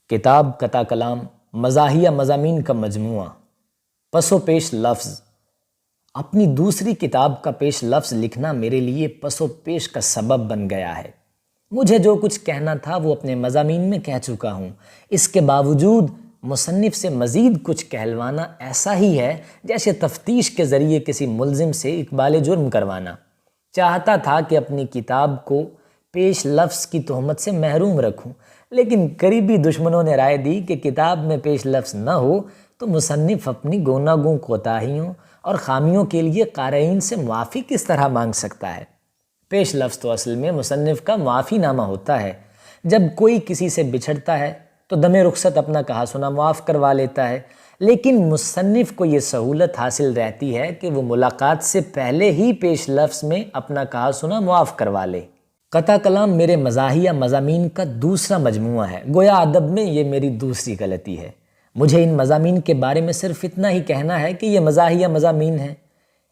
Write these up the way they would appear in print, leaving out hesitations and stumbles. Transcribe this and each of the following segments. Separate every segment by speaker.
Speaker 1: کتاب قطع کلام مزاحیہ مضامین کا مجموعہ، پس و پیش لفظ۔ اپنی دوسری کتاب کا پیش لفظ لکھنا میرے لیے پس و پیش کا سبب بن گیا ہے۔ مجھے جو کچھ کہنا تھا وہ اپنے مضامین میں کہہ چکا ہوں۔ اس کے باوجود مصنف سے مزید کچھ کہلوانا ایسا ہی ہے جیسے تفتیش کے ذریعے کسی ملزم سے اقبال جرم کروانا۔ چاہتا تھا کہ اپنی کتاب کو پیش لفظ کی تہمت سے محروم رکھوں، لیکن قریبی دشمنوں نے رائے دی کہ کتاب میں پیش لفظ نہ ہو تو مصنف اپنی گوناگوں کوتاہیوں اور خامیوں کے لیے قارئین سے معافی کس طرح مانگ سکتا ہے؟ پیش لفظ تو اصل میں مصنف کا معافی نامہ ہوتا ہے۔ جب کوئی کسی سے بچھڑتا ہے تو دم رخصت اپنا کہا سنا معاف کروا لیتا ہے، لیکن مصنف کو یہ سہولت حاصل رہتی ہے کہ وہ ملاقات سے پہلے ہی پیش لفظ میں اپنا کہا سنا معاف کروا لے۔ قطع کلام میرے مزاحیہ مضامین کا دوسرا مجموعہ ہے، گویا ادب میں یہ میری دوسری غلطی ہے۔ مجھے ان مضامین کے بارے میں صرف اتنا ہی کہنا ہے کہ یہ مزاحیہ مضامین ہیں۔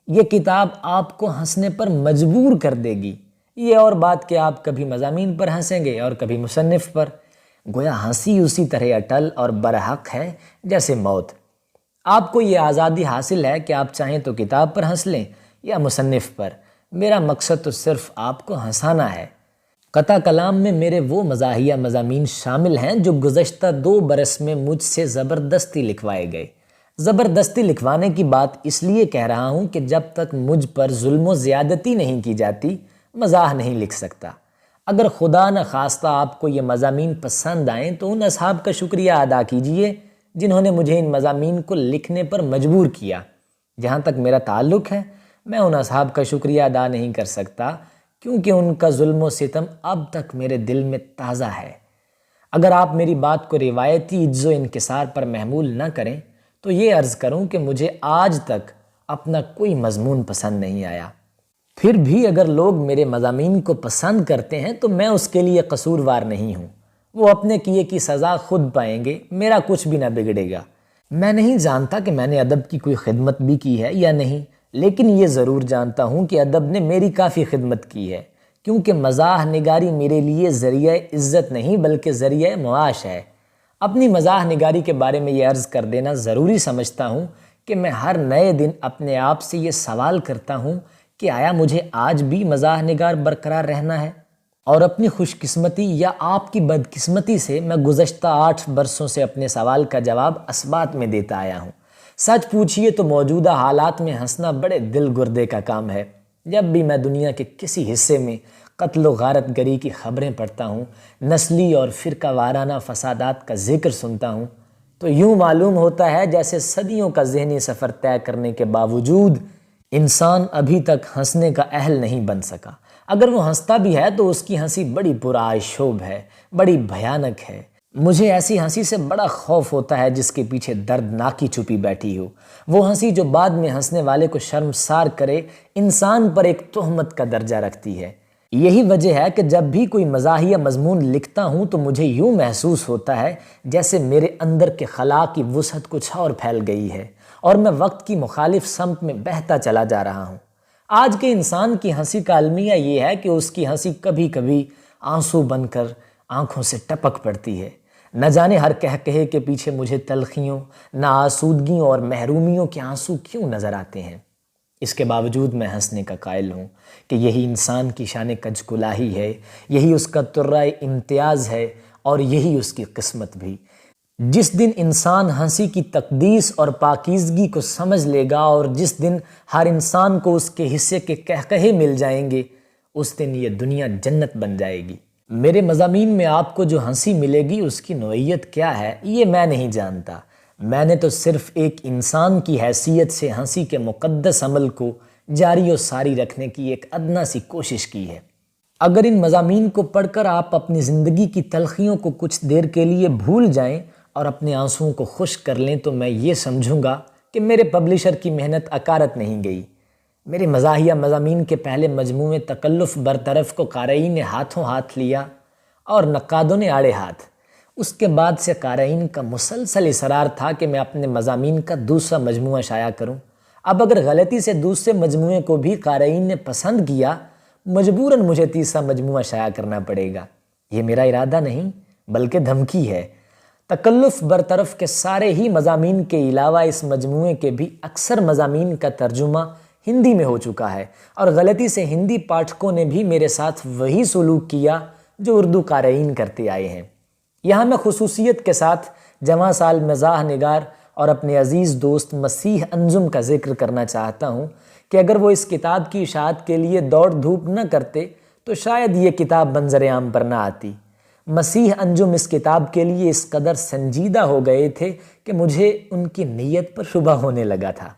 Speaker 1: یہ کتاب آپ کو ہنسنے پر مجبور کر دے گی۔ یہ اور بات کہ آپ کبھی مضامین پر ہنسیں گے اور کبھی مصنف پر، گویا ہنسی اسی طرح اٹل اور برحق ہے جیسے موت۔ آپ کو یہ آزادی حاصل ہے کہ آپ چاہیں تو کتاب پر ہنس لیں یا مصنف پر۔ میرا مقصد تو صرف آپ کو ہنسانا ہے۔ قطع کلام میں میرے وہ مزاحیہ مضامین شامل ہیں جو گزشتہ 2 برس میں مجھ سے زبردستی لکھوائے گئے۔ زبردستی لکھوانے کی بات اس لیے کہہ رہا ہوں کہ جب تک مجھ پر ظلم و زیادتی نہیں کی جاتی، مزاح نہیں لکھ سکتا۔ اگر خدا نہ خواستہ آپ کو یہ مضامین پسند آئیں تو ان اصحاب کا شکریہ ادا کیجئے جنہوں نے مجھے ان مضامین کو لکھنے پر مجبور کیا۔ جہاں تک میرا تعلق ہے، میں ان اصحاب کا شکریہ ادا نہیں کر سکتا کیونکہ ان کا ظلم و ستم اب تک میرے دل میں تازہ ہے۔ اگر آپ میری بات کو روایتی عجز و انکسار پر محمول نہ کریں تو یہ عرض کروں کہ مجھے آج تک اپنا کوئی مضمون پسند نہیں آیا۔ پھر بھی اگر لوگ میرے مضامین کو پسند کرتے ہیں تو میں اس کے لیے قصوروار نہیں ہوں۔ وہ اپنے کیے کی سزا خود پائیں گے، میرا کچھ بھی نہ بگڑے گا۔ میں نہیں جانتا کہ میں نے ادب کی کوئی خدمت بھی کی ہے یا نہیں، لیکن یہ ضرور جانتا ہوں کہ ادب نے میری کافی خدمت کی ہے، کیونکہ مزاح نگاری میرے لیے ذریعہ عزت نہیں بلکہ ذریعہ معاش ہے۔ اپنی مزاح نگاری کے بارے میں یہ عرض کر دینا ضروری سمجھتا ہوں کہ میں ہر نئے دن اپنے آپ سے یہ سوال کرتا ہوں کہ آیا مجھے آج بھی مزاح نگار برقرار رہنا ہے؟ اور اپنی خوش قسمتی یا آپ کی بدقسمتی سے میں گزشتہ 8 برسوں سے اپنے سوال کا جواب اثبات میں دیتا آیا ہوں۔ سچ پوچھئے تو موجودہ حالات میں ہنسنا بڑے دل گردے کا کام ہے۔ جب بھی میں دنیا کے کسی حصے میں قتل و غارت گری کی خبریں پڑھتا ہوں، نسلی اور فرقہ وارانہ فسادات کا ذکر سنتا ہوں، تو یوں معلوم ہوتا ہے جیسے صدیوں کا ذہنی سفر طے کرنے کے باوجود انسان ابھی تک ہنسنے کا اہل نہیں بن سکا۔ اگر وہ ہنستا بھی ہے تو اس کی ہنسی بڑی پرعیشوب ہے، بڑی بھیانک ہے۔ مجھے ایسی ہنسی سے بڑا خوف ہوتا ہے جس کے پیچھے دردناکی چھپی بیٹھی ہو۔ وہ ہنسی جو بعد میں ہنسنے والے کو شرمسار کرے، انسان پر ایک تہمت کا درجہ رکھتی ہے۔ یہی وجہ ہے کہ جب بھی کوئی مزاحیہ مضمون لکھتا ہوں تو مجھے یوں محسوس ہوتا ہے جیسے میرے اندر کے خلا کی وسعت کچھ اور پھیل گئی ہے اور میں وقت کی مخالف سمت میں بہتا چلا جا رہا ہوں۔ آج کے انسان کی ہنسی کا المیہ یہ ہے کہ اس کی ہنسی کبھی کبھی آنسو بن کر آنکھوں سے ٹپک پڑتی ہے۔ نہ جانے ہر کہے کے پیچھے مجھے تلخیوں، ناآسودگیوں اور محرومیوں کے آنسو کیوں نظر آتے ہیں۔ اس کے باوجود میں ہنسنے کا قائل ہوں کہ یہی انسان کی شان کج کلاہی ہے، یہی اس کا ترہ امتیاز ہے اور یہی اس کی قسمت بھی۔ جس دن انسان ہنسی کی تقدیس اور پاکیزگی کو سمجھ لے گا اور جس دن ہر انسان کو اس کے حصے کے کہے مل جائیں گے، اس دن یہ دنیا جنت بن جائے گی۔ میرے مضامین میں آپ کو جو ہنسی ملے گی اس کی نوعیت کیا ہے یہ میں نہیں جانتا۔ میں نے تو صرف ایک انسان کی حیثیت سے ہنسی کے مقدس عمل کو جاری و ساری رکھنے کی ایک ادنا سی کوشش کی ہے۔ اگر ان مضامین کو پڑھ کر آپ اپنی زندگی کی تلخیوں کو کچھ دیر کے لیے بھول جائیں اور اپنے آنسوؤں کو خشک کر لیں تو میں یہ سمجھوں گا کہ میرے پبلشر کی محنت اکارت نہیں گئی۔ میرے مزاحیہ مضامین کے پہلے مجموعے تکلف برطرف کو قارئین نے ہاتھوں ہاتھ لیا اور نقادوں نے آڑے ہاتھ۔ اس کے بعد سے قارئین کا مسلسل اصرار تھا کہ میں اپنے مضامین کا دوسرا مجموعہ شائع کروں۔ اب اگر غلطی سے دوسرے مجموعے کو بھی قارئین نے پسند کیا، مجبوراً مجھے تیسرا مجموعہ شائع کرنا پڑے گا۔ یہ میرا ارادہ نہیں بلکہ دھمکی ہے۔ تکلف برطرف کے سارے ہی مضامین کے علاوہ اس مجموعے کے بھی اکثر مضامین کا ترجمہ ہندی میں ہو چکا ہے، اور غلطی سے ہندی پاٹھکوں نے بھی میرے ساتھ وہی سلوک کیا جو اردو قارئین کرتے آئے ہیں۔ یہاں میں خصوصیت کے ساتھ جواں سال مزاح نگار اور اپنے عزیز دوست مسیح انجم کا ذکر کرنا چاہتا ہوں کہ اگر وہ اس کتاب کی اشاعت کے لیے دوڑ دھوپ نہ کرتے تو شاید یہ کتاب منظر عام پر نہ آتی۔ مسیح انجم اس کتاب کے لیے اس قدر سنجیدہ ہو گئے تھے کہ مجھے ان کی نیت پر شبہ ہونے لگا تھا۔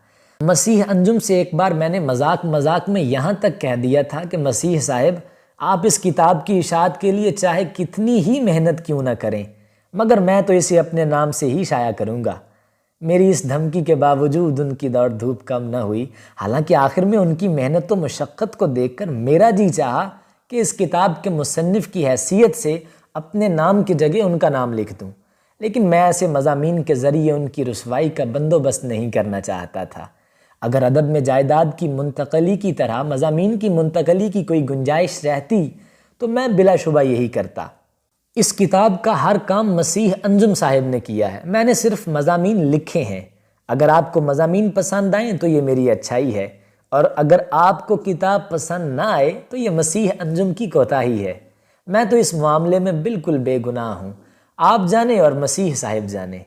Speaker 1: مسیح انجم سے ایک بار میں نے مذاق میں یہاں تک کہہ دیا تھا کہ مسیح صاحب، آپ اس کتاب کی اشاعت کے لیے چاہے کتنی ہی محنت کیوں نہ کریں، مگر میں تو اسے اپنے نام سے ہی شائع کروں گا۔ میری اس دھمکی کے باوجود ان کی دوڑ دھوپ کم نہ ہوئی، حالانکہ آخر میں ان کی محنت و مشقت کو دیکھ کر میرا جی چاہا کہ اس کتاب کے مصنف کی حیثیت سے اپنے نام کی جگہ ان کا نام لکھ دوں، لیکن میں ایسے مضامین کے ذریعے ان کی رسوائی کا بندوبست نہیں کرنا چاہتا تھا۔ اگر ادب میں جائیداد کی منتقلی کی طرح مضامین کی منتقلی کی کوئی گنجائش رہتی تو میں بلا شبہ یہی کرتا۔ اس کتاب کا ہر کام مسیح انجم صاحب نے کیا ہے، میں نے صرف مضامین لکھے ہیں۔ اگر آپ کو مضامین پسند آئیں تو یہ میری اچھائی ہے، اور اگر آپ کو کتاب پسند نہ آئے تو یہ مسیح انجم کی کوتاہی ہے۔ میں تو اس معاملے میں بالکل بے گناہ ہوں، آپ جانیں اور مسیح صاحب جانیں۔